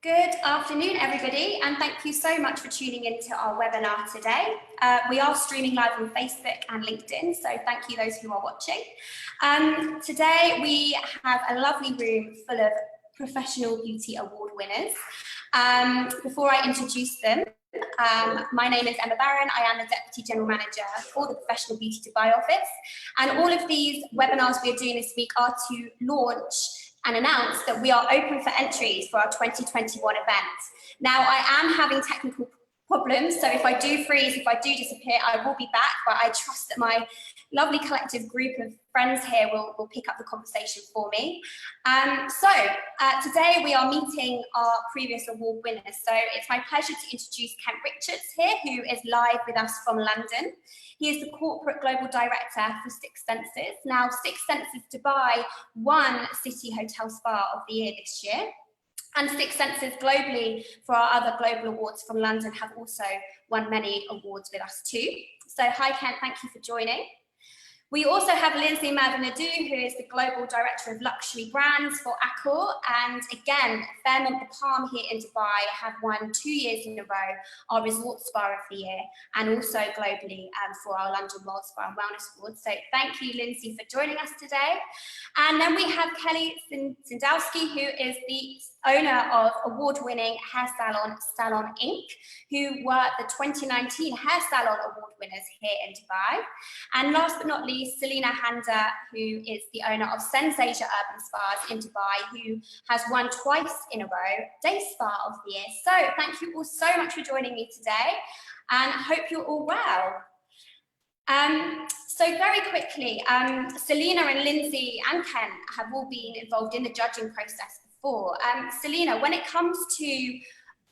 Good afternoon, everybody, and thank you so much for tuning into our webinar today. We are streaming live on Facebook and LinkedIn, so thank you those who are watching. Today we have a lovely room full of professional beauty award winners. Before I introduce them, my name is Emma Barron. I am the Deputy General Manager for the Professional Beauty Dubai office, and all of these webinars we are doing this week are to launch and announce that we are open for entries for our 2021 event. Now, I am having technical problems, so if I do freeze, if I do disappear, I will be back, but I trust that my lovely collective group of friends here will pick up the conversation for me. Today we are meeting our previous award winners. So it's my pleasure to introduce Kent Richards here, who is live with us from London. He is the Corporate Global Director for Six Senses. Now, Six Senses Dubai won City Hotel Spa of the Year this year. And Six Senses globally, for our other global awards from London, have also won many awards with us too. So hi Kent, thank you for joining. We also have Lindsay Madinadu, who is the Global Director of Luxury Brands for ACCOR. And again, Fairmont The Palm here in Dubai have won 2 years in a row our Resort Spa of the Year, and also globally for our London World Spa and Wellness Awards. So thank you, Lindsay, for joining us today. And then we have Kelly Zindowski, who is the owner of award-winning hair salon SALON Inc., who were the 2019 Hair Salon Award winners here in Dubai. And last but not least, Selina Handa, who is the owner of SensAsia Urban Spas in Dubai, who has won twice in a row Day Spa of the Year. So thank you all so much for joining me today, and I hope you're all well. So very quickly, Selina and Lindsay and Ken have all been involved in the judging process before. Selina, when it comes to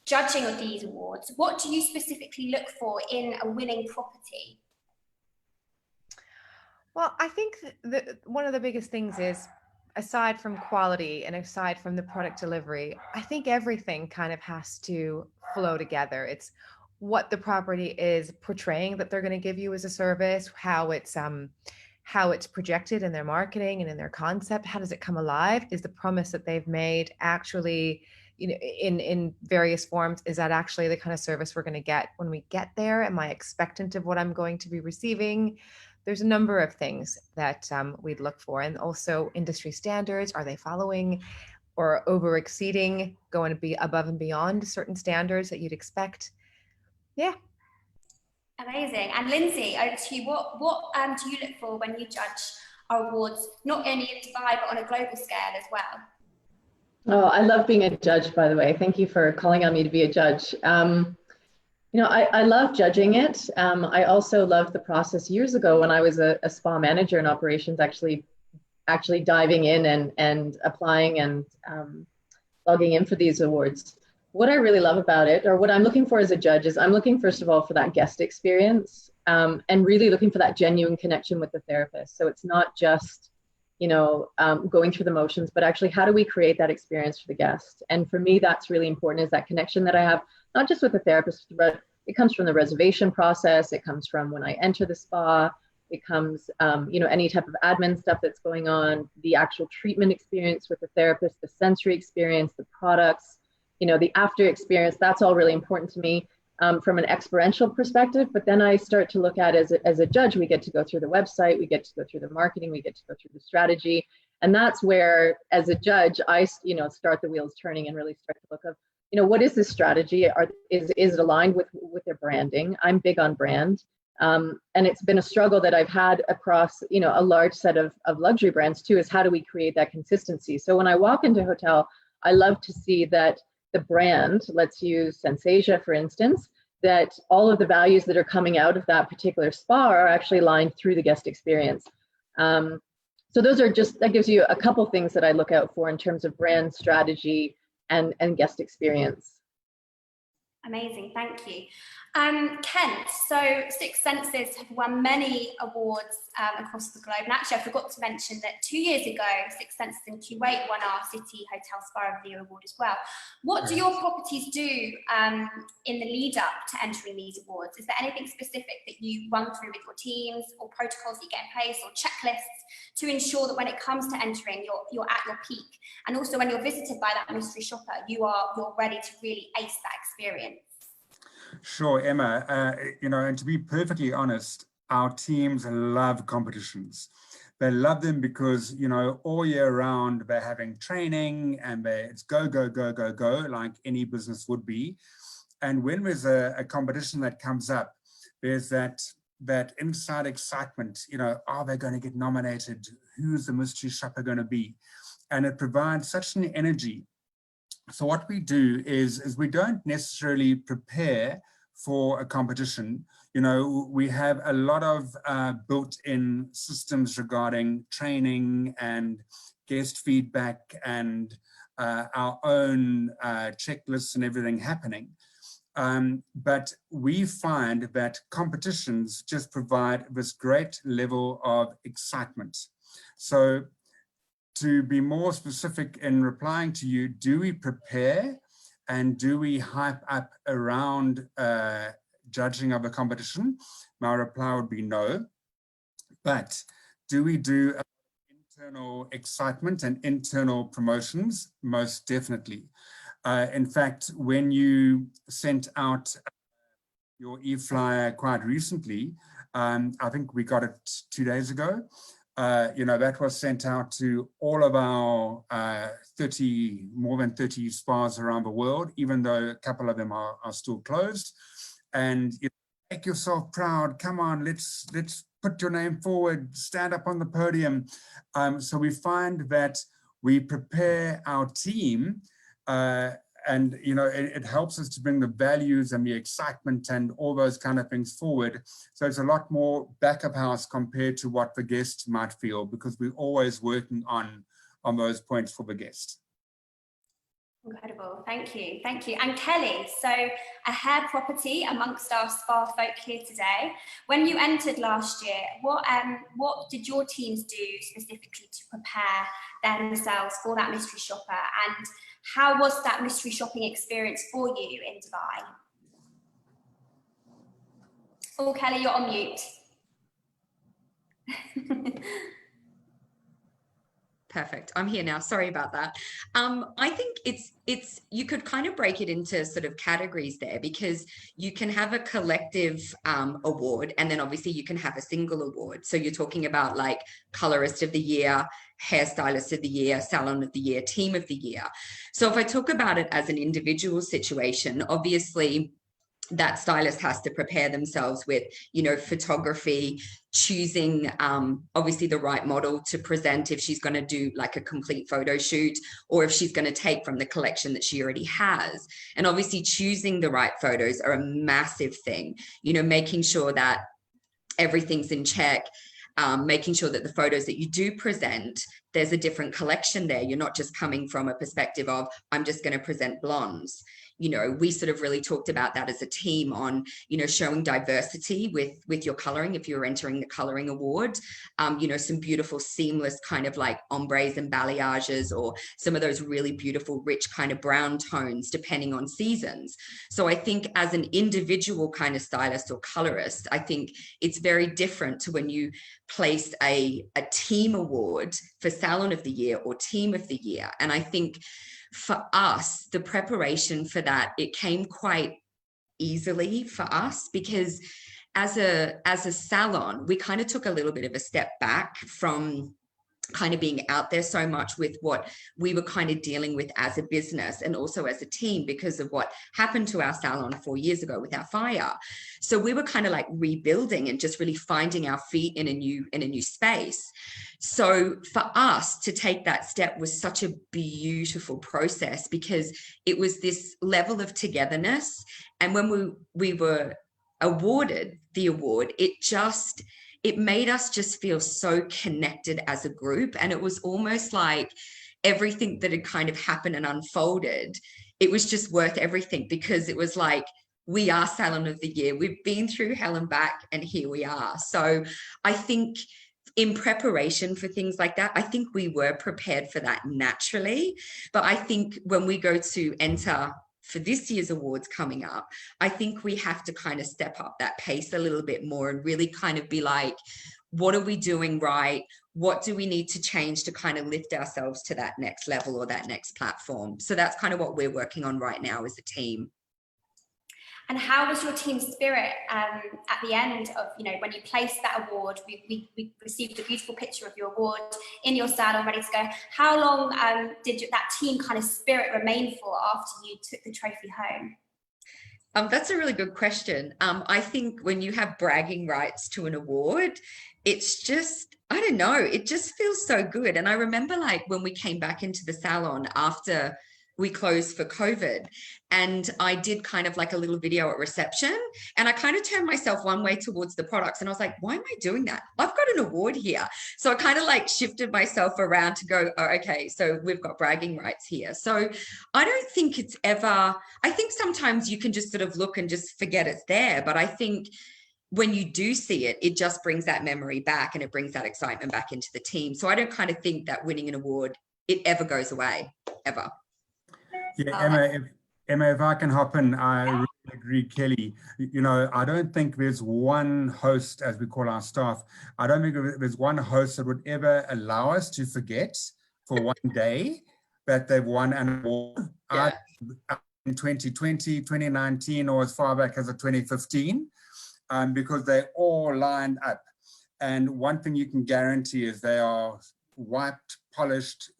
judging of these awards, what do you specifically look for in a winning property? Well, I think that one of the biggest things is, aside from quality and aside from the product delivery, I think everything kind of has to flow together. It's what the property is portraying that they're going to give you as a service, how it's projected in their marketing and in their concept. How does it come alive? Is the promise that they've made actually, you know, in various forms, is that actually the kind of service we're going to get when we get there? Am I expectant of what I'm going to be receiving? There's a number of things that we'd look for. And also industry standards, are they following or over exceeding, going to be above and beyond certain standards that you'd expect? Yeah. Amazing. And Lindsay, over to you. What do you look for when you judge our awards, not only in Dubai, but on a global scale as well? Oh, I love being a judge, by the way. Thank you for calling on me to be a judge. You know, I love judging it. I also loved the process years ago when I was a spa manager in operations, actually diving in and applying and logging in for these awards. What I really love about it, or what I'm looking for as a judge, is I'm looking, first of all, for that guest experience, and really looking for that genuine connection with the therapist. So it's not just, you know, going through the motions, but actually, how do we create that experience for the guest? And for me, that's really important, is that connection that I have, not just with the therapist, but it comes from the reservation process. It comes from when I enter the spa. It comes, you know, any type of admin stuff that's going on, the actual treatment experience with the therapist, the sensory experience, the products, you know, the after experience. That's all really important to me from an experiential perspective. But then I start to look at, as a judge, we get to go through the website, we get to go through the marketing, we get to go through the strategy. And that's where, as a judge, I, you know, start the wheels turning and really start to look at, you know, what is this strategy? Is it aligned with their branding? I'm big on brand. And it's been a struggle that I've had across, you know, a large set of luxury brands too, is how do we create that consistency? So when I walk into a hotel, I love to see that the brand, let's use SensAsia for instance, that all of the values that are coming out of that particular spa are actually aligned through the guest experience. So those are just, that gives you a couple things that I look out for in terms of brand strategy and guest experience. Amazing, thank you. Kent, so Six Senses have won many awards across the globe. And actually, I forgot to mention that 2 years ago, Six Senses in Kuwait won our City Hotel Spa of the Year award as well. What do your properties do in the lead up to entering these awards? Is there anything specific that you run through with your teams, or protocols that you get in place, or checklists to ensure that when it comes to entering, you're at your peak? And also when you're visited by that mystery shopper, you're ready to really ace that experience. Sure, Emma. You know, and to be perfectly honest, our teams love competitions. They love them because, you know, all year round they're having training and it's go, go, go, go, go, like any business would be. And when there's a competition that comes up, there's that inside excitement, you know, are they going to get nominated? Who's the mystery shopper going to be? And it provides such an energy. So what we do is we don't necessarily prepare for a competition. You know, we have a lot of built-in systems regarding training and guest feedback and our own checklists and everything happening. But we find that competitions just provide this great level of excitement. So to be more specific in replying to you, do we prepare and do we hype up around judging of a competition? My reply would be no. But do we do internal excitement and internal promotions? Most definitely. In fact, when you sent out your e-flyer quite recently, I think we got it 2 days ago. You know, that was sent out to all of our more than 30 spas around the world, even though a couple of them are still closed. And you know, make yourself proud. Come on, let's put your name forward, stand up on the podium. So we find that we prepare our team and, you know, it helps us to bring the values and the excitement and all those kind of things forward. So it's a lot more back of house compared to what the guest might feel, because we're always working on those points for the guest. Incredible, thank you, thank you. And Kelly, so a hair property amongst our spa folk here today. When you entered last year, what did your teams do specifically to prepare themselves for that mystery shopper? And how was that mystery shopping experience for you in Dubai? Oh, Kelly, you're on mute. Perfect. I'm here now. Sorry about that. I think it's you could kind of break it into sort of categories there, because you can have a collective award, and then obviously you can have a single award. So you're talking about like colorist of the year, hairstylist of the year, salon of the year, team of the year. So if I talk about it as an individual situation, obviously that stylist has to prepare themselves with, you know, photography, choosing obviously the right model to present if she's going to do like a complete photo shoot, or if she's going to take from the collection that she already has. And obviously choosing the right photos are a massive thing, you know, making sure that everything's in check, making sure that the photos that you do present, there's a different collection there. You're not just coming from a perspective of, I'm just going to present blondes. You know, we sort of really talked about that as a team on, you know, showing diversity with your coloring. If you're entering the coloring award, you know, some beautiful seamless kind of like ombres and balayages, or some of those really beautiful rich kind of brown tones depending on seasons. So I think as an individual kind of stylist or colorist, I think it's very different to when you place a team award for Salon of the Year or Team of the Year. And I think for us, the preparation for that, it came quite easily for us, because as a salon, we kind of took a little bit of a step back from kind of being out there so much with what we were kind of dealing with as a business and also as a team, because of what happened to our salon 4 years ago with our fire. So we were kind of like rebuilding and just really finding our feet in a new space. So for us to take that step was such a beautiful process, because it was this level of togetherness. And when we were awarded the award, it made us just feel so connected as a group. And it was almost like everything that had kind of happened and unfolded, it was just worth everything, because it was like we are Salon of the Year. We've been through hell and back, and here we are. So I think in preparation for things like that, I think we were prepared for that naturally. But I think when we go to enter for this year's awards coming up, I think we have to kind of step up that pace a little bit more and really kind of be like, what are we doing right? What do we need to change to kind of lift ourselves to that next level or that next platform? So that's kind of what we're working on right now as a team. And how was your team spirit at the end of, when you placed that award? We received a beautiful picture of your award in your salon, ready to go. How long did that team kind of spirit remain for after you took the trophy home? That's a really good question. I think when you have bragging rights to an award, it's just, I don't know, it just feels so good. And I remember like when we came back into the salon after we closed for COVID, and I did kind of like a little video at reception, and I kind of turned myself one way towards the products, and I was like, why am I doing that? I've got an award here. So I kind of like shifted myself around to go, oh, okay, so we've got bragging rights here. So I don't think it's ever, I think sometimes you can just sort of look and just forget it's there. But I think when you do see it, it just brings that memory back, and it brings that excitement back into the team. So I don't kind of think that winning an award, it ever goes away, ever. Yeah, Emma, if I can hop in, I really agree, Kelly. I don't think there's one host, as we call our staff, I don't think there's one host that would ever allow us to forget for one day that they've won an award. Yeah. In 2020, 2019, or as far back as 2015, because they all lined up. And one thing you can guarantee is they are wiped, polished,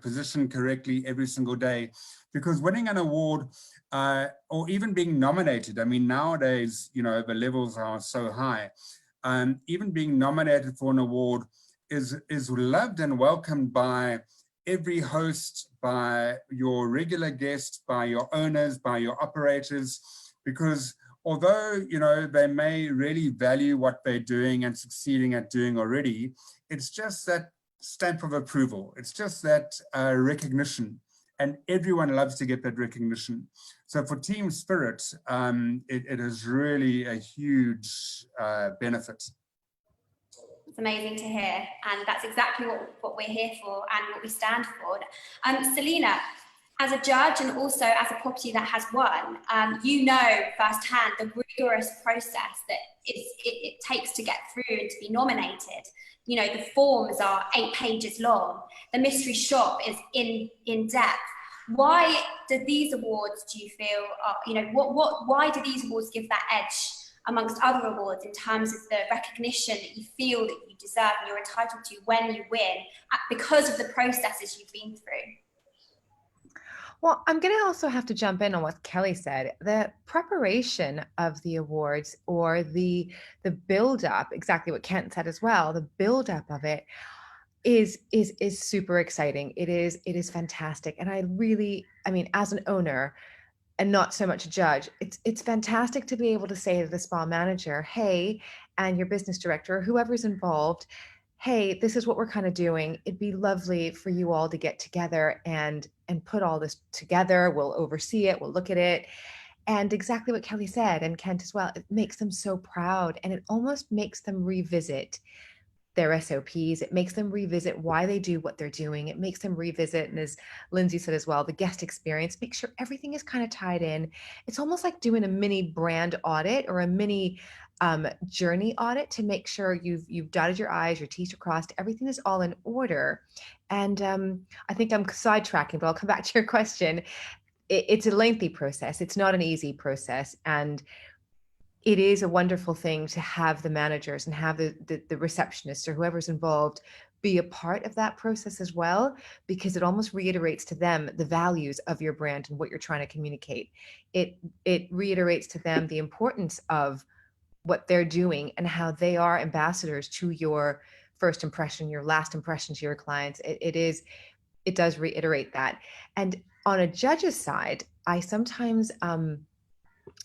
positioned correctly every single day. Because winning an award or even being nominated, I mean, nowadays, the levels are so high. Even being nominated for an award is loved and welcomed by every host, by your regular guests, by your owners, by your operators, because although, they may really value what they're doing and succeeding at doing already, it's just that stamp of approval. It's just that recognition. And everyone loves to get that recognition. So for team spirit, it is really a huge benefit. It's amazing to hear. And that's exactly what we're here for and what we stand for. Selena, as a judge and also as a property that has won, firsthand the rigorous process that it takes to get through and to be nominated. The forms are 8 pages long. The mystery shop is in depth. Why do these awards, do you feel, why do these awards give that edge amongst other awards in terms of the recognition that you feel that you deserve and you're entitled to when you win because of the processes you've been through? Well, I'm going to also have to jump in on what Kelly said. The preparation of the awards, or the build up, exactly what Kent said as well, the build up of it is super exciting. It is fantastic. And I mean, as an owner and not so much a judge, it's fantastic to be able to say to the spa manager, hey, and your business director, whoever's involved, hey, this is what we're kind of doing. It'd be lovely for you all to get together and put all this together. We'll oversee it. We'll look at it. And exactly what Kelly said, and Kent as well, it makes them so proud, and it almost makes them revisit their SOPs. It makes them revisit why they do what they're doing. It makes them revisit, and as Lindsay said as well, the guest experience, make sure everything is kind of tied in. It's almost like doing a mini brand audit or a mini journey audit to make sure you've dotted your I's, your T's are crossed, everything is all in order. And I think I'm sidetracking, but I'll come back to your question. It's a lengthy process. It's not an easy process. And it is a wonderful thing to have the managers and have the receptionists or whoever's involved be a part of that process as well, because it almost reiterates to them the values of your brand and what you're trying to communicate. It reiterates to them the importance of what they're doing and how they are ambassadors to your first impression, your last impression to your clients. It does reiterate that. And on a judge's side, I sometimes,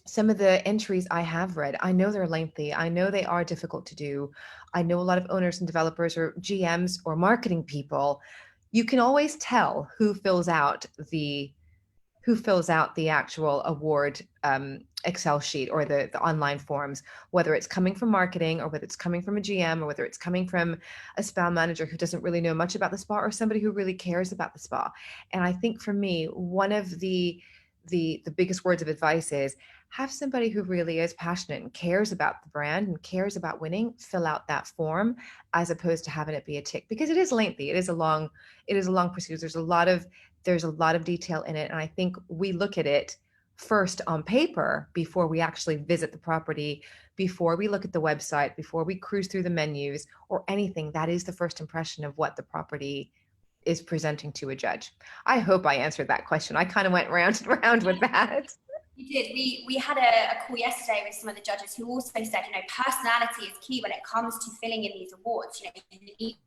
some of the entries I have read, I know they're lengthy. I know they are difficult to do. I know a lot of owners and developers or GMs or marketing people, you can always tell who fills out the actual award Excel sheet or the online forms, whether it's coming from marketing or whether it's coming from a GM or whether it's coming from a spa manager who doesn't really know much about the spa or somebody who really cares about the spa. And I think for me, one of the biggest words of advice is have somebody who really is passionate and cares about the brand and cares about winning fill out that form, as opposed to having it be a tick, because it is lengthy. It is a long procedure. There's a lot of detail in it. And I think we look at it first on paper before we actually visit the property, before we look at the website, before we cruise through the menus or anything. That is the first impression of what the property is presenting to a judge. I hope I answered that question. I kind of went round and round with that. You did. We had a call yesterday with some of the judges who also said, personality is key when it comes to filling in these awards. You need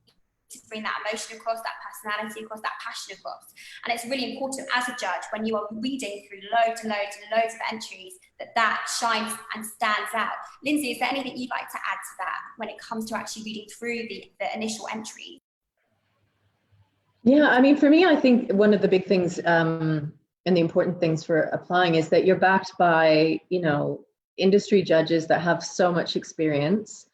to bring that emotion across, that personality across, that passion across. And it's really important as a judge, when you are reading through loads and loads and loads of entries, that shines and stands out. Lindsay, is there anything you'd like to add to that when it comes to actually reading through the initial entries? Yeah, I mean, for me, I think one of the big things and the important things for applying is that you're backed by, industry judges that have so much experience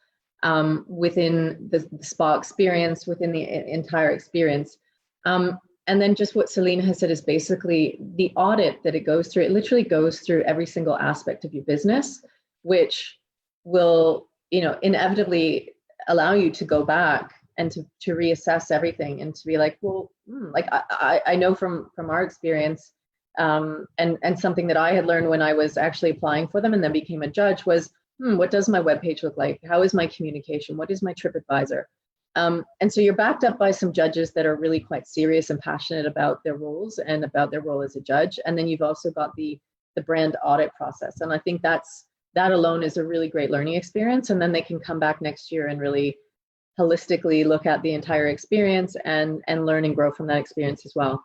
within the spa experience, within the entire experience. And then just what Selena has said is basically the audit that it goes through. It literally goes through every single aspect of your business, which will, inevitably allow you to go back and to reassess everything and to be like, well, I know from our experience, and something that I had learned when I was actually applying for them and then became a judge was, what does my webpage look like? How is my communication? What is my TripAdvisor? And so you're backed up by some judges that are really quite serious and passionate about their roles and about their role as a judge. And then you've also got the brand audit process. And I think that alone is a really great learning experience. And then they can come back next year and really holistically look at the entire experience and learn and grow from that experience as well.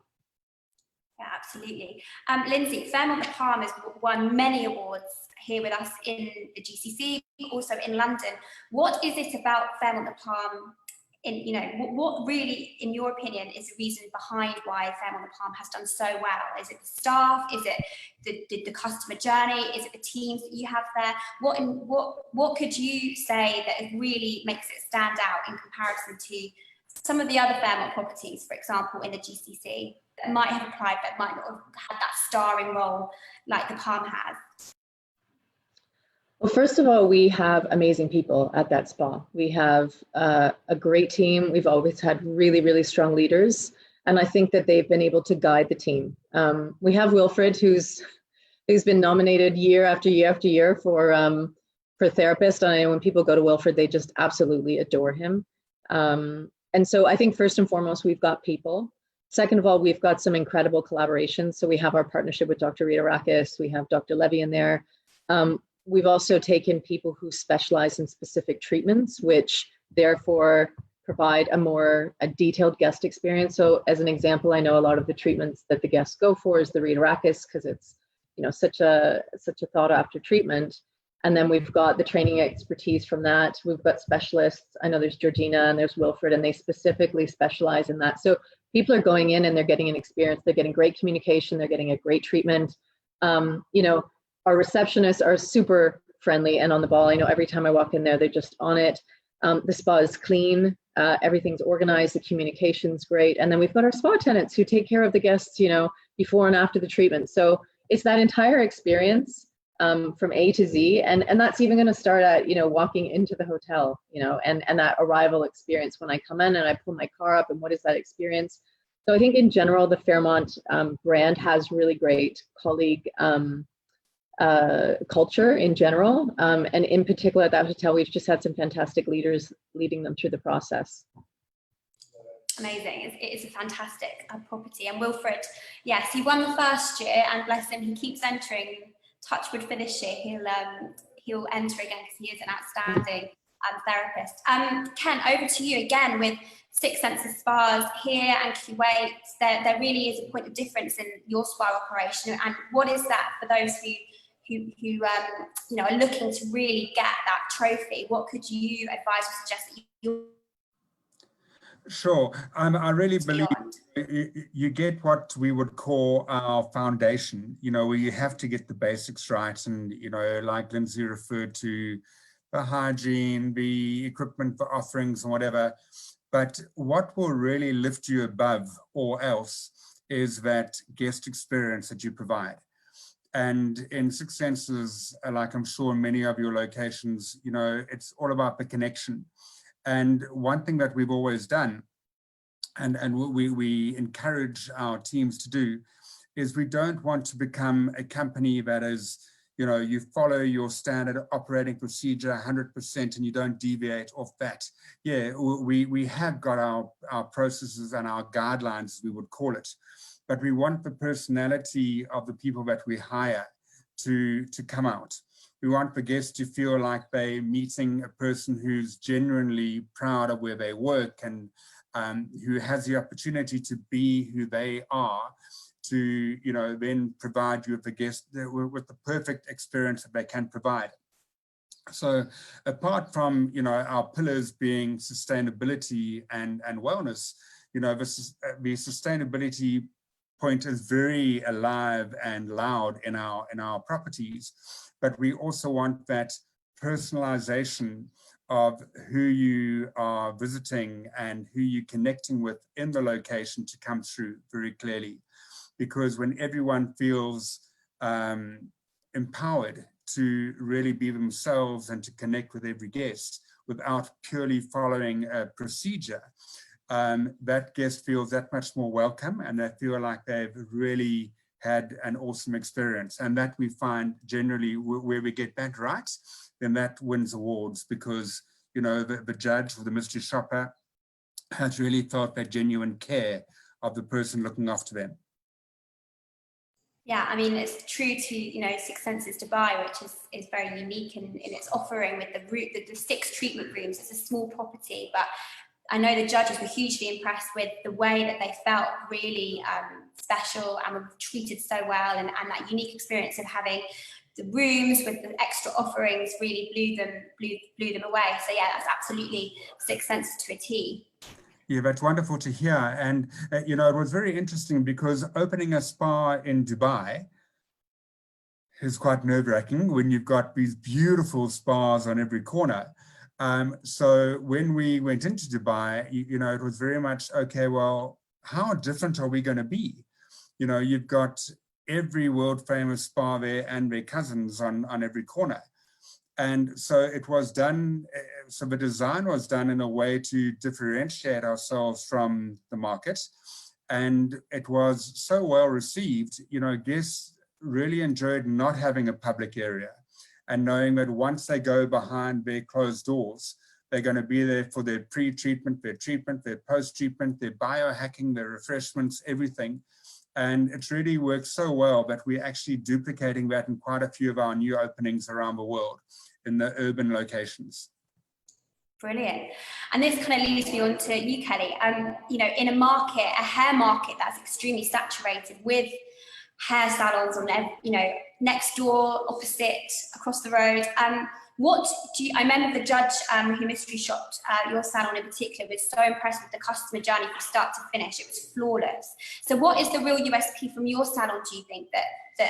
Yeah, absolutely. Lindsay, Fairmont The Palm has won many awards here with us in the GCC, also in London. What is it about Fairmont The Palm? What really, in your opinion, is the reason behind why Fairmont The Palm has done so well? Is it the staff? Is it the customer journey? Is it the teams that you have there? What could you say that really makes it stand out in comparison to some of the other Fairmont properties, for example, in the GCC, that might have applied but might not have had that starring role like the Palm has? Well, first of all, we have amazing people at that spa. We have a great team. We've always had really, really strong leaders. And I think that they've been able to guide the team. We have Wilfred, who's been nominated year after year after year for therapist. And I know when people go to Wilfred, they just absolutely adore him. And so I think first and foremost, we've got people. Second of all, we've got some incredible collaborations. So we have our partnership with Dr. Rita Rakis. We have Dr. Levy in there. We've also taken people who specialize in specific treatments, which therefore provide a detailed guest experience. So as an example, I know a lot of the treatments that the guests go for is the Rita Rakis, because it's such a thought after treatment. And then we've got the training expertise from that. We've got specialists. I know there's Georgina and there's Wilfred, and they specifically specialize in that. So people are going in and they're getting an experience. They're getting great communication. They're getting a great treatment. Our receptionists are super friendly and on the ball. I know every time I walk in there, they're just on it. The spa is clean. Everything's organized. The communication's great. And then we've got our spa attendants who take care of the guests, before and after the treatment. So it's that entire experience from A to Z. And that's even going to start at, walking into the hotel, and that arrival experience when I come in and I pull my car up, and what is that experience? So I think in general, the Fairmont brand has really great colleague culture in general. And in particular at that hotel, we've just had some fantastic leaders leading them through the process. Amazing. It is a fantastic property. And Wilfred, yes, he won the first year, and bless him, he keeps entering. Touch wood for this year, he'll enter again because he is an outstanding therapist. Ken, over to you again with Six Senses spas here and Kuwait. There really is a point of difference in your spa operation. And what is that for those who are looking to really get that trophy? What could you advise or suggest that you? Sure. I really believe beyond. you get what we would call our foundation, where you have to get the basics right. And, like Lindsay referred to, the hygiene, the equipment for offerings and whatever. But what will really lift you above all else is that guest experience that you provide. And in Six Senses, like I'm sure in many of your locations, it's all about the connection. And one thing that we've always done, and we encourage our teams to do, is we don't want to become a company that is, you follow your standard operating procedure 100% and you don't deviate off that. Yeah, we have got our processes and our guidelines, we would call it, but we want the personality of the people that we hire to come out. We want the guests to feel like they're meeting a person who's genuinely proud of where they work and who has the opportunity to be who they are, to then provide you with with the perfect experience that they can provide. So apart from our pillars being sustainability and wellness, the sustainability point is very alive and loud in our properties, but we also want that personalization of who you are visiting and who you're connecting with in the location to come through very clearly. Because when everyone feels empowered to really be themselves and to connect with every guest without purely following a procedure, that guest feels that much more welcome and they feel like they've really had an awesome experience. And that we find generally where we get that right, then that wins awards, because the judge or the mystery shopper has really felt that genuine care of the person looking after them. Yeah, I mean, it's true to, Six Senses Dubai, which is very unique in its offering with the 6 treatment rooms. It's a small property, but I know the judges were hugely impressed with the way that they felt really special and were treated so well, and that unique experience of having the rooms with the extra offerings really blew them away. So yeah, that's absolutely Six Senses to a T. Yeah, that's wonderful to hear. And, it was very interesting because opening a spa in Dubai is quite nerve-wracking when you've got these beautiful spas on every corner. So when we went into Dubai, it was very much, okay, well, how different are we going to be? You've got every world famous spa there and their cousins on every corner. And so it was done, so the design was done in a way to differentiate ourselves from the market. And it was so well received, guests really enjoyed not having a public area and knowing that once they go behind their closed doors, they're going to be there for their pre-treatment, their treatment, their post-treatment, their biohacking, their refreshments, everything. And it's really worked so well that we're actually duplicating that in quite a few of our new openings around the world in the urban locations. Brilliant. And this kind of leads me on to you, Kelly. In a market, a hair market that's extremely saturated with hair salons on, next door, opposite, across the road. I remember the judge who mystery shopped your salon in particular was so impressed with the customer journey from start to finish. It was flawless. So what is the real USP from your salon, do you think, that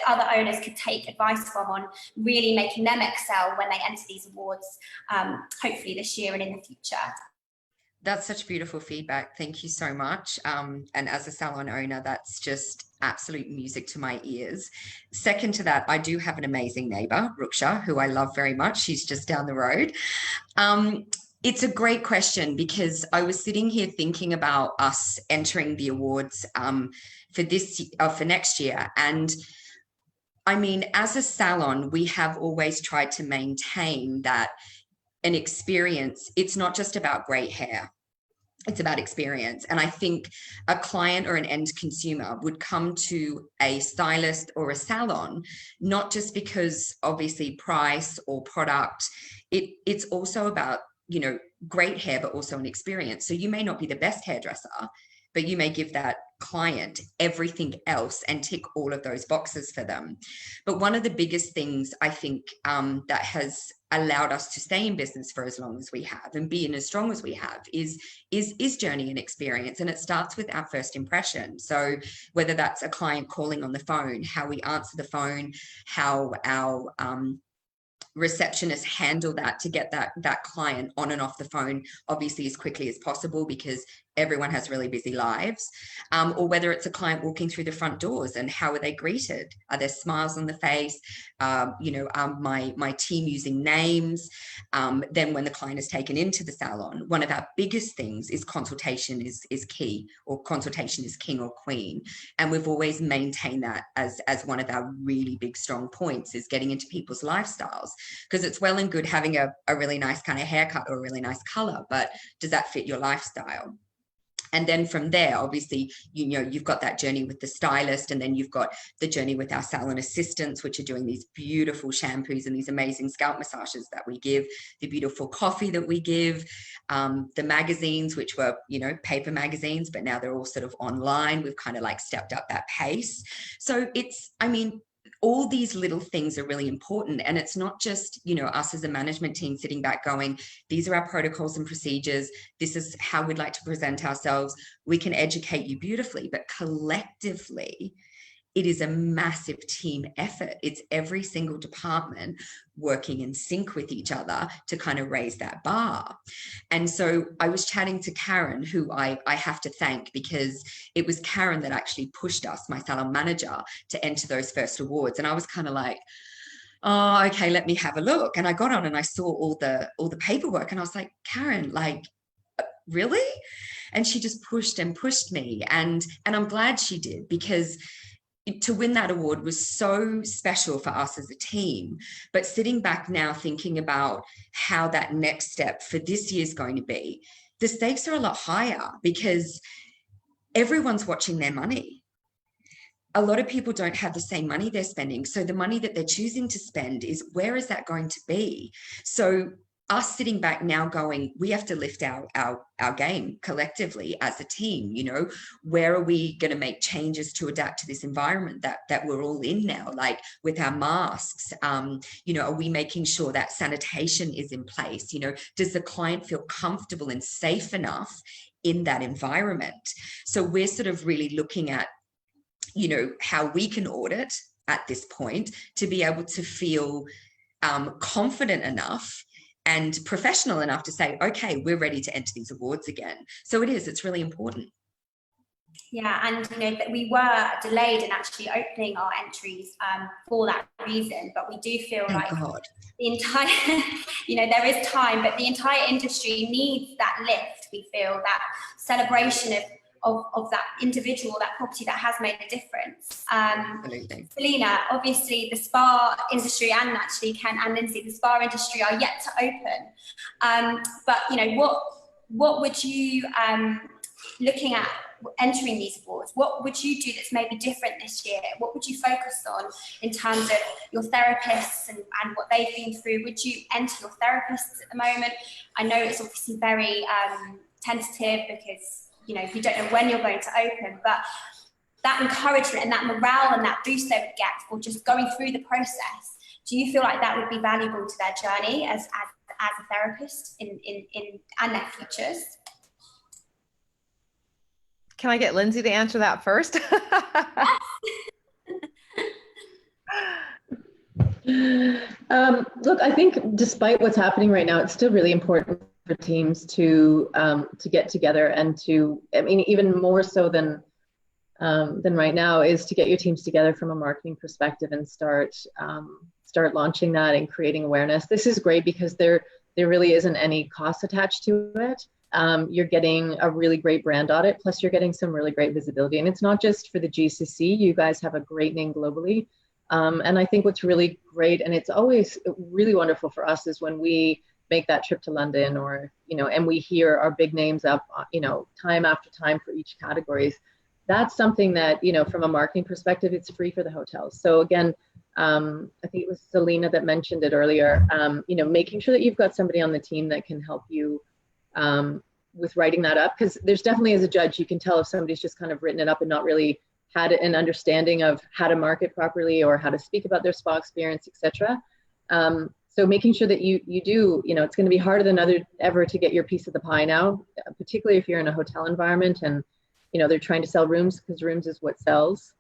other owners could take advice from on really making them excel when they enter these awards, hopefully this year and in the future? That's such beautiful feedback. Thank you so much. And as a salon owner, that's just absolute music to my ears. Second to that, I do have an amazing neighbor, Ruksha, who I love very much. She's just down the road. It's a great question because I was sitting here thinking about us entering the awards for next year. And I mean, as a salon, we have always tried to maintain that an experience, it's not just about great hair, it's about experience. And I think a client or an end consumer would come to a stylist or a salon, not just because obviously price or product, it's also about, great hair, but also an experience. So you may not be the best hairdresser, but you may give that client everything else and tick all of those boxes for them. But one of the biggest things I think that has allowed us to stay in business for as long as we have and be in as strong as we have is journey and experience. And it starts with our first impression. So whether that's a client calling on the phone, how we answer the phone, how our receptionists handle that to get that client on and off the phone, obviously as quickly as possible, because everyone has really busy lives, or whether it's a client walking through the front doors and how are they greeted? Are there smiles on the face? My team using names. Then when the client is taken into the salon, one of our biggest things is consultation is key, or consultation is king or queen. And we've always maintained that as one of our really big strong points, is getting into people's lifestyles, because it's well and good having a really nice kind of haircut or a really nice color, but does that fit your lifestyle? And then from there, obviously, you've got that journey with the stylist, and then you've got the journey with our salon assistants, which are doing these beautiful shampoos and these amazing scalp massages that we give, the beautiful coffee that we give, the magazines, which were, paper magazines, but now they're all sort of online. We've kind of like stepped up that pace. So all these little things are really important. And it's not just, us as a management team sitting back going, these are our protocols and procedures. This is how we'd like to present ourselves. We can educate you beautifully, but collectively, it is a massive team effort. It's every single department working in sync with each other to kind of raise that bar. And so I was chatting to Karen, who I have to thank, because it was Karen that actually pushed us, my salon manager, to enter those first awards. And I was kind of like, oh, okay, let me have a look. And I got on and I saw all the paperwork, and I was like, Karen, like, really? And she just pushed and pushed me. And I'm glad she did, because to win that award was so special for us as a team. But sitting back now thinking about how that next step for this year is going to be, the stakes are a lot higher, because everyone's watching their money. A lot of people don't have the same money they're spending. So the money that they're choosing to spend is, where is that going to be? So us sitting back now going, we have to lift our game collectively as a team. Where are we going to make changes to adapt to this environment that we're all in now, like with our masks? Are we making sure that sanitation is in place? Does the client feel comfortable and safe enough in that environment? So we're sort of really looking at, how we can audit at this point to be able to feel confident enough and professional enough to say, okay, we're ready to enter these awards again. So it's really important. Yeah, and that we were delayed in actually opening our entries for that reason, but we do feel the entire, there is time, but the entire industry needs that lift. We feel that celebration of that individual, that property that has made a difference. Absolutely. Selena, obviously the spa industry, and actually Ken and Lindsay, the spa industry are yet to open. But what would you, looking at entering these awards, what would you do that's maybe different this year? What would you focus on in terms of your therapists and what they've been through? Would you enter your therapists at the moment? I know it's obviously very tentative, because you don't know when you're going to open, but that encouragement and that morale and that boost they would get for just going through the process, do you feel like that would be valuable to their journey as a therapist in and their futures? Can I get Lindsay to answer that first? Look, I think despite what's happening right now, it's still really important for teams to get together and even more so than right now, is to get your teams together from a marketing perspective and start launching that and creating awareness. This is great because there really isn't any cost attached to it. You're getting a really great brand audit, plus you're getting some really great visibility. And it's not just for the GCC. You guys have a great name globally. And I think what's really great, and it's always really wonderful for us, is when we make that trip to London, or, and we hear our big names up, time after time for each categories. That's something that, from a marketing perspective, it's free for the hotels. So again, I think it was Selena that mentioned it earlier, making sure that you've got somebody on the team that can help you with writing that up, because there's definitely, as a judge, you can tell if somebody's just kind of written it up and not really had an understanding of how to market properly or how to speak about their spa experience, etc. So making sure that you do, it's going to be harder than ever to get your piece of the pie now, particularly if you're in a hotel environment and, they're trying to sell rooms, because rooms is what sells.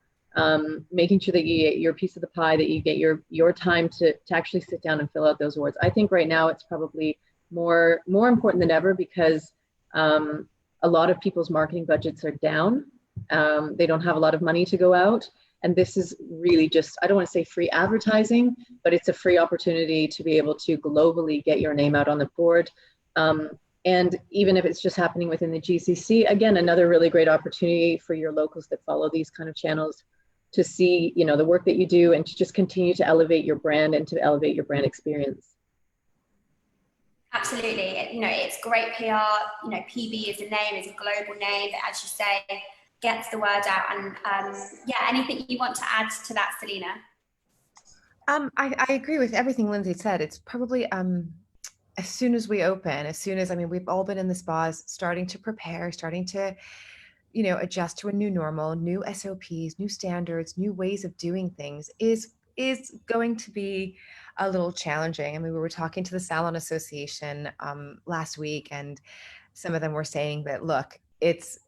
Making sure that you get your piece of the pie, that you get your time to actually sit down and fill out those awards. I think right now it's probably more important than ever, because a lot of people's marketing budgets are down. They don't have a lot of money to go out. And this is really just, I don't want to say free advertising, but it's a free opportunity to be able to globally get your name out on the board. And even if it's just happening within the GCC, again, another really great opportunity for your locals that follow these kind of channels to see, the work that you do and to just continue to elevate your brand and to elevate your brand experience. Absolutely. It's great PR. PB is a name, is a global name that, as you say, gets the word out. And anything you want to add to that, Selena? I agree with everything Lindsay said. It's probably as soon as we open, we've all been in the spas, starting to prepare, starting to, adjust to a new normal, new SOPs, new standards, new ways of doing things is going to be a little challenging. We were talking to the Salon Association last week, and some of them were saying that, look,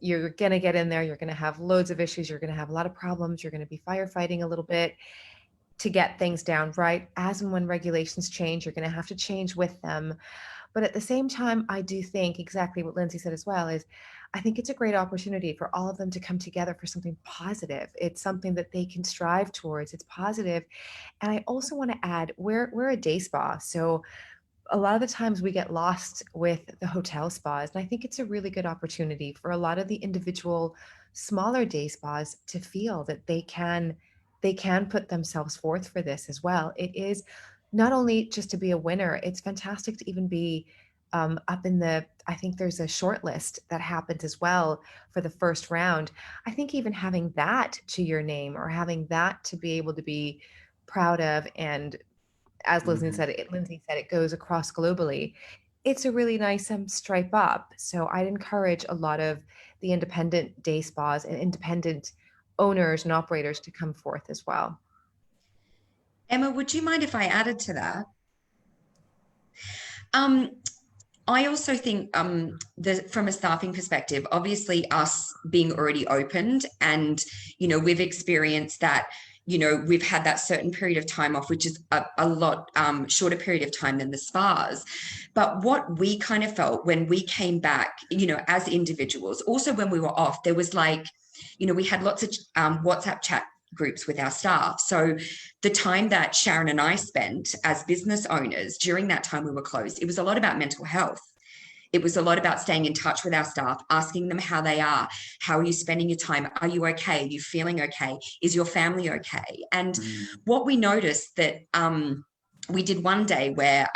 you're going to get in there, you're going to have loads of issues, you're going to have a lot of problems, you're going to be firefighting a little bit to get things down right. As and when regulations change, you're going to have to change with them. But at the same time, I do think exactly what Lindsay said as well is, I think it's a great opportunity for all of them to come together for something positive. It's something that they can strive towards. It's positive. And I also want to add, we're a day spa. So a lot of the times we get lost with the hotel spas. And I think it's a really good opportunity for a lot of the individual smaller day spas to feel that they can put themselves forth for this as well. It is not only just to be a winner, it's fantastic to even be up in I think there's a short list that happens as well for the first round. I think even having that to your name, or having that to be able to be proud of, and as Lindsay said, it goes across globally. It's a really nice stripe up. So I'd encourage a lot of the independent day spas and independent owners and operators to come forth as well. Emma, would you mind if I added to that? I also think from a staffing perspective, obviously us being already opened and, we've experienced that, we've had that certain period of time off, which is a lot shorter period of time than the spas. But what we kind of felt when we came back, as individuals, also when we were off, there was we had lots of WhatsApp chat groups with our staff. So the time that Sharon and I spent as business owners during that time we were closed, it was a lot about mental health. It was a lot about staying in touch with our staff, asking them how they are. How are you spending your time? Are you okay? Are you feeling okay? Is your family okay? And what we noticed that we did one day where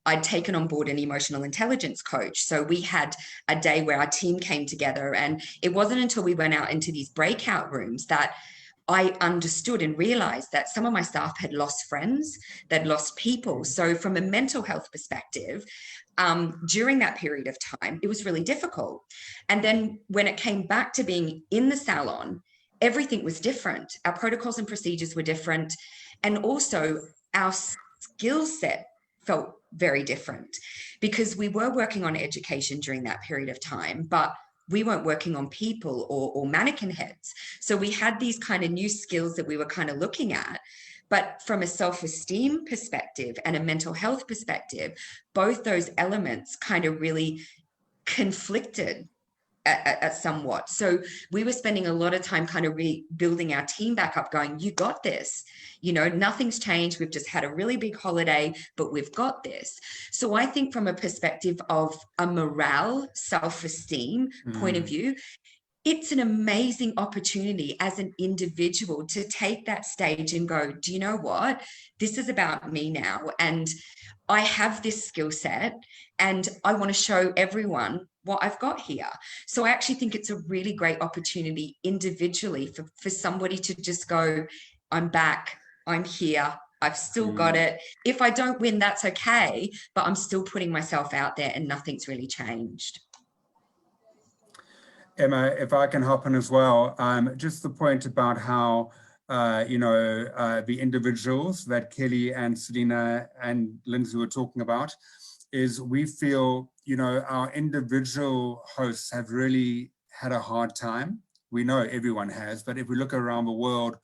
I'd taken on board an emotional intelligence coach. So we had a day where our team came together, and it wasn't until we went out into these breakout rooms that I understood and realized that some of my staff had lost friends, they'd lost people. So from a mental health perspective, during that period of time, it was really difficult. And then when it came back to being in the salon, everything was different. Our protocols and procedures were different. And also our skill set felt very different, because we were working on education during that period of time, but we weren't working on people or mannequin heads. So we had these kind of new skills that we were kind of looking at. But from a self-esteem perspective and a mental health perspective, both those elements kind of really conflicted at somewhat. So we were spending a lot of time kind of rebuilding our team back up, going, you got this, nothing's changed. We've just had a really big holiday, but we've got this. So I think from a perspective of a morale, self-esteem point of view, it's an amazing opportunity as an individual to take that stage and go, do you know what? This is about me now. And I have this skill set and I want to show everyone what I've got here. So I actually think it's a really great opportunity individually for somebody to just go, I'm back, I'm here, I've still got it. If I don't win, that's okay, but I'm still putting myself out there and nothing's really changed. Emma, if I can hop in as well, just the point about how, the individuals that Kelly and Selena and Lindsay were talking about, is we feel, our individual hosts have really had a hard time. We know everyone has, but if we look around the world,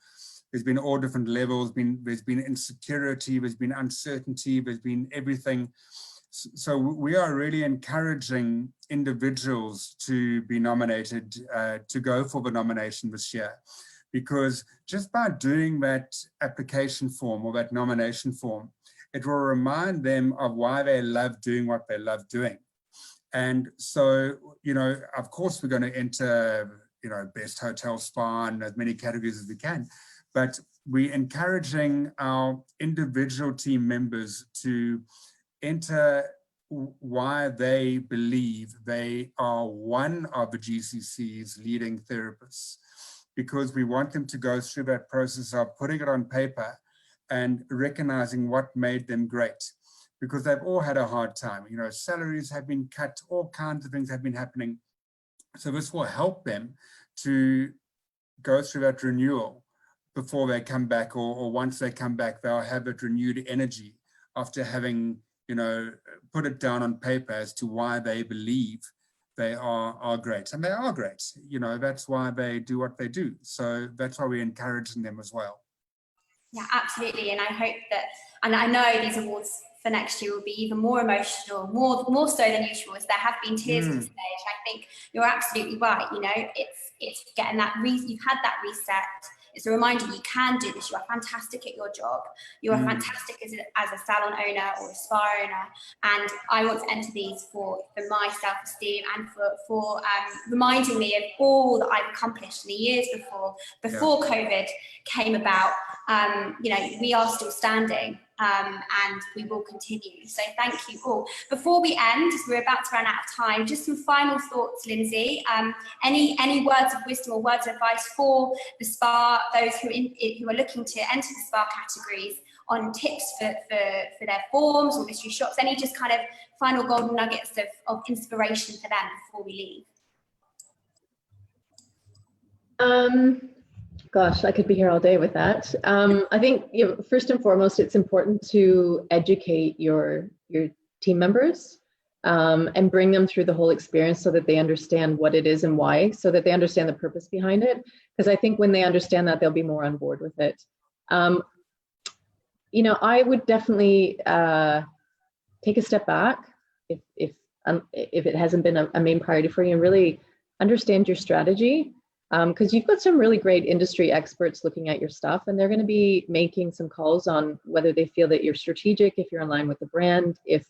there's been all different levels, there's been insecurity, there's been uncertainty, there's been everything. So we are really encouraging individuals to be nominated, to go for the nomination this year, because just by doing that application form or that nomination form, it will remind them of why they love doing what they love doing. And so, of course, we're going to enter, best hotel spa and as many categories as we can, but we're encouraging our individual team members to enter why they believe they are one of the GCC's leading therapists, because we want them to go through that process of putting it on paper and recognizing what made them great, because they've all had a hard time. Salaries have been cut, all kinds of things have been happening. So this will help them to go through that renewal before they come back, or once they come back, they'll have that renewed energy after having, put it down on paper as to why they believe they are great. And they are great. That's why they do what they do. So that's why we're encouraging them as well. Yeah, absolutely. And I hope that, and I know these awards for next year will be even more emotional, more so than usual, as there have been tears on stage. I think you're absolutely right. It's getting that, you've had that reset. It's a reminder you can do this. You are fantastic at your job. You are fantastic as a salon owner or a spa owner. And I want to enter these for my self-esteem and for reminding me of all that I've accomplished in the years before COVID came about. We are still standing. And we will continue. So thank you all. Before we end, as we're about to run out of time, just some final thoughts, Lindsay. Any words of wisdom or words of advice for the spa, those who are looking to enter the spa categories, on tips for their forms or mystery shops? Any just kind of final golden nuggets of inspiration for them before we leave? Gosh, I could be here all day with that. I think, first and foremost, it's important to educate your team members and bring them through the whole experience so that they understand what it is and why, so that they understand the purpose behind it. Because I think when they understand that, they'll be more on board with it. I would definitely take a step back if it hasn't been a main priority for you, and really understand your strategy. Because you've got some really great industry experts looking at your stuff, and they're going to be making some calls on whether they feel that you're strategic, if you're in line with the brand, if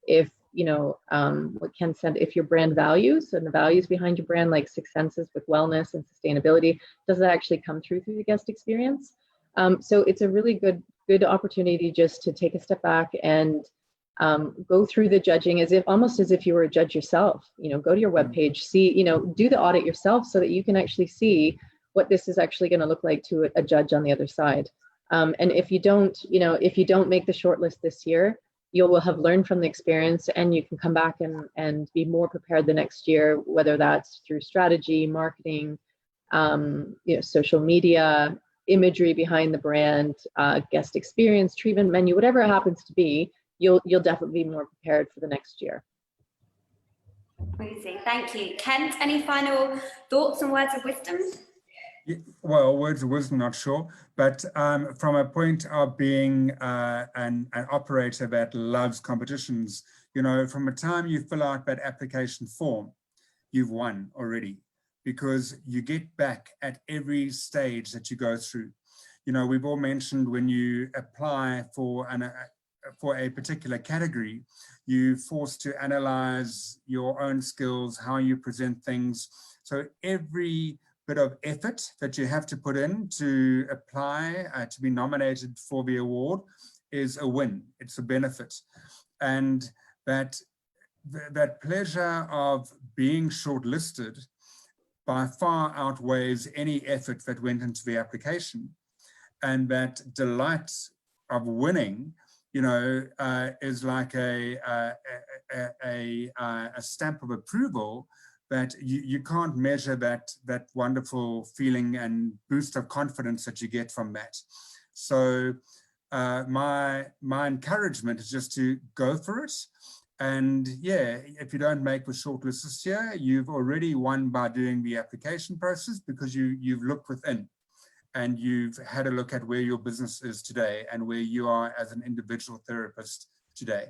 what Ken said, if your brand values and the values behind your brand, like Six Senses with wellness and sustainability, does that actually come through the guest experience? So it's a really good opportunity just to take a step back and go through the judging almost as if you were a judge yourself. Go to your webpage, see, do the audit yourself so that you can actually see what this is actually going to look like to a judge on the other side. And if you don't make the shortlist this year, you will have learned from the experience, and you can come back and be more prepared the next year, whether that's through strategy, marketing, social media, imagery behind the brand, guest experience, treatment menu, whatever it happens to be. You'll definitely be more prepared for the next year. Amazing, thank you. Kent, any final thoughts and words of wisdom? Yeah, well, words of wisdom, not sure, but from a point of being an operator that loves competitions, from the time you fill out that application form, you've won already, because you get back at every stage that you go through. We've all mentioned when you apply for a particular category, you're forced to analyze your own skills, how you present things. So every bit of effort that you have to put in to apply to be nominated for the award is a win. It's a benefit. And that pleasure of being shortlisted by far outweighs any effort that went into the application. And that delight of winning, is like a stamp of approval but you can't measure that wonderful feeling and boost of confidence that you get from that. So my encouragement is just to go for it. And yeah, if you don't make the shortlist this year, you've already won by doing the application process, because you've looked within and you've had a look at where your business is today and where you are as an individual therapist today.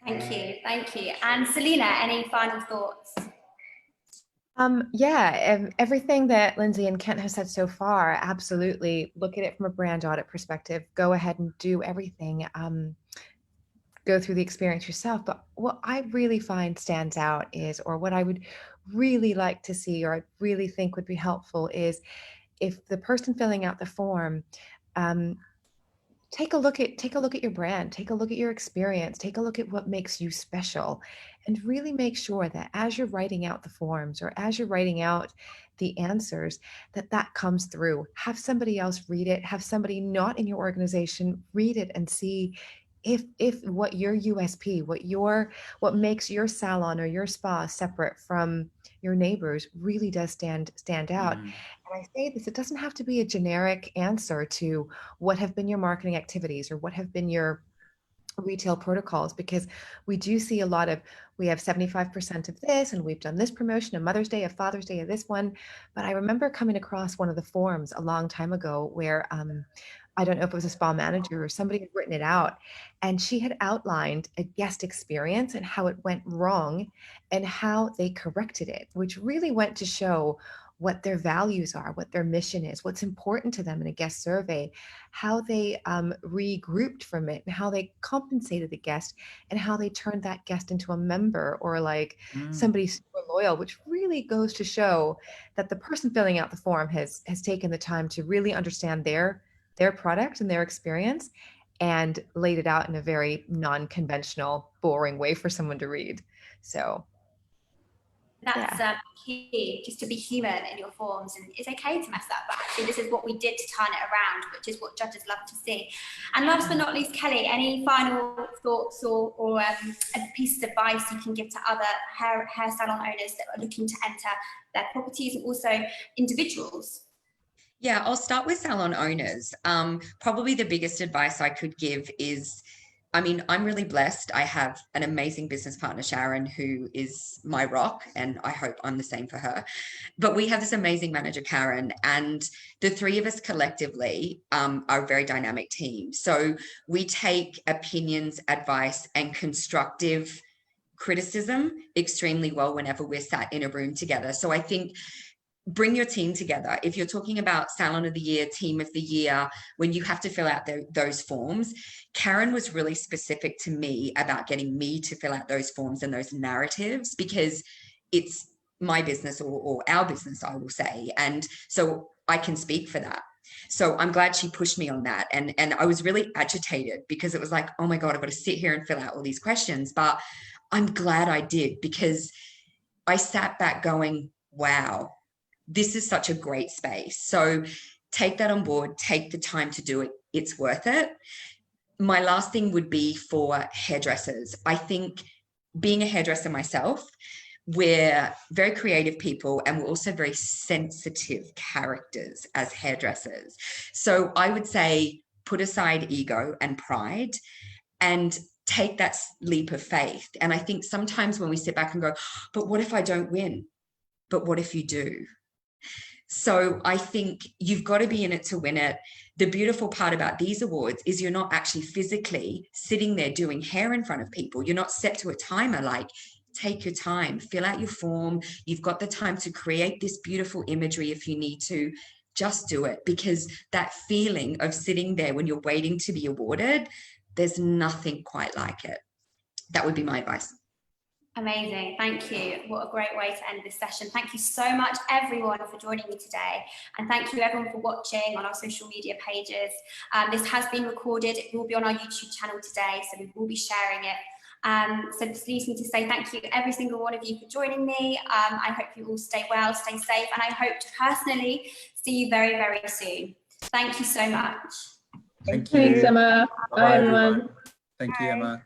Thank you, thank you. And Selena, any final thoughts? Yeah, everything that Lindsay and Kent have said so far, absolutely. Look at it from a brand audit perspective. Go ahead and do everything. Go through the experience yourself. But what I really find stands out is, or what I would really like to see, or I really think would be helpful, is if the person filling out the form, take a look at your brand, take a look at your experience, take a look at what makes you special, and really make sure that as you're writing out the forms or as you're writing out the answers, that comes through. Have somebody else read it, have somebody not in your organization read it, and see if what your USP, what makes your salon or your spa separate from your neighbors really does stand out. And I say this, it doesn't have to be a generic answer to what have been your marketing activities or what have been your retail protocols, because we do see a lot of, we have 75% of this, and we've done this promotion, a Mother's Day, a Father's Day, of this one. But I remember coming across one of the forms a long time ago where I don't know if it was a spa manager or somebody had written it out, and she had outlined a guest experience and how it went wrong and how they corrected it, which really went to show what their values are, what their mission is, what's important to them in a guest survey, how they regrouped from it, and how they compensated the guest, and how they turned that guest into a member or like somebody super loyal, which really goes to show that the person filling out the form has taken the time to really understand their product and their experience, and laid it out in a very non-conventional, boring way for someone to read. So that's key, just to be human in your forms, and it's okay to mess up, but actually this is what we did to turn it around, which is what judges love to see. And last but not least, Kelly, any final thoughts or pieces of advice you can give to other hair salon owners that are looking to enter their properties, and also individuals? Yeah, I'll start with salon owners. Probably the biggest advice I could give is, I mean, I'm really blessed. I have an amazing business partner, Sharon, who is my rock, and I hope I'm the same for her. But we have this amazing manager, Karen, and the three of us collectively are a very dynamic team. So we take opinions, advice, and constructive criticism extremely well whenever we're sat in a room together. So I think bring your team together. If you're talking about Salon of the Year, Team of the Year, when you have to fill out those forms, Karen was really specific to me about getting me to fill out those forms and those narratives, because it's my business or our business, I will say. And so I can speak for that. So I'm glad she pushed me on that. And I was really agitated because it was like, oh my God, I've got to sit here and fill out all these questions. But I'm glad I did, because I sat back going, wow, this is such a great space. So take that on board, take the time to do it. It's worth it. My last thing would be for hairdressers. I think being a hairdresser myself, we're very creative people, and we're also very sensitive characters as hairdressers. So I would say put aside ego and pride and take that leap of faith. And I think sometimes when we sit back and go, but what if I don't win? But what if you do? So I think you've got to be in it to win it. The beautiful part about these awards is you're not actually physically sitting there doing hair in front of people. You're not set to a timer. Like, take your time, fill out your form. You've got the time to create this beautiful imagery if you need to. Just do it, because that feeling of sitting there when you're waiting to be awarded, there's nothing quite like it. That would be my advice. Amazing, thank you. What a great way to end this session. Thank you so much, everyone, for joining me today. And thank you, everyone, for watching on our social media pages. This has been recorded. It will be on our YouTube channel today, so we will be sharing it. So just leaves me to say thank you, every single one of you, for joining me. I hope you all stay well, stay safe, and I hope to personally see you very, very soon. Thank you so much. Thank you. Thanks, Emma. Bye, everyone. Thank you, Emma.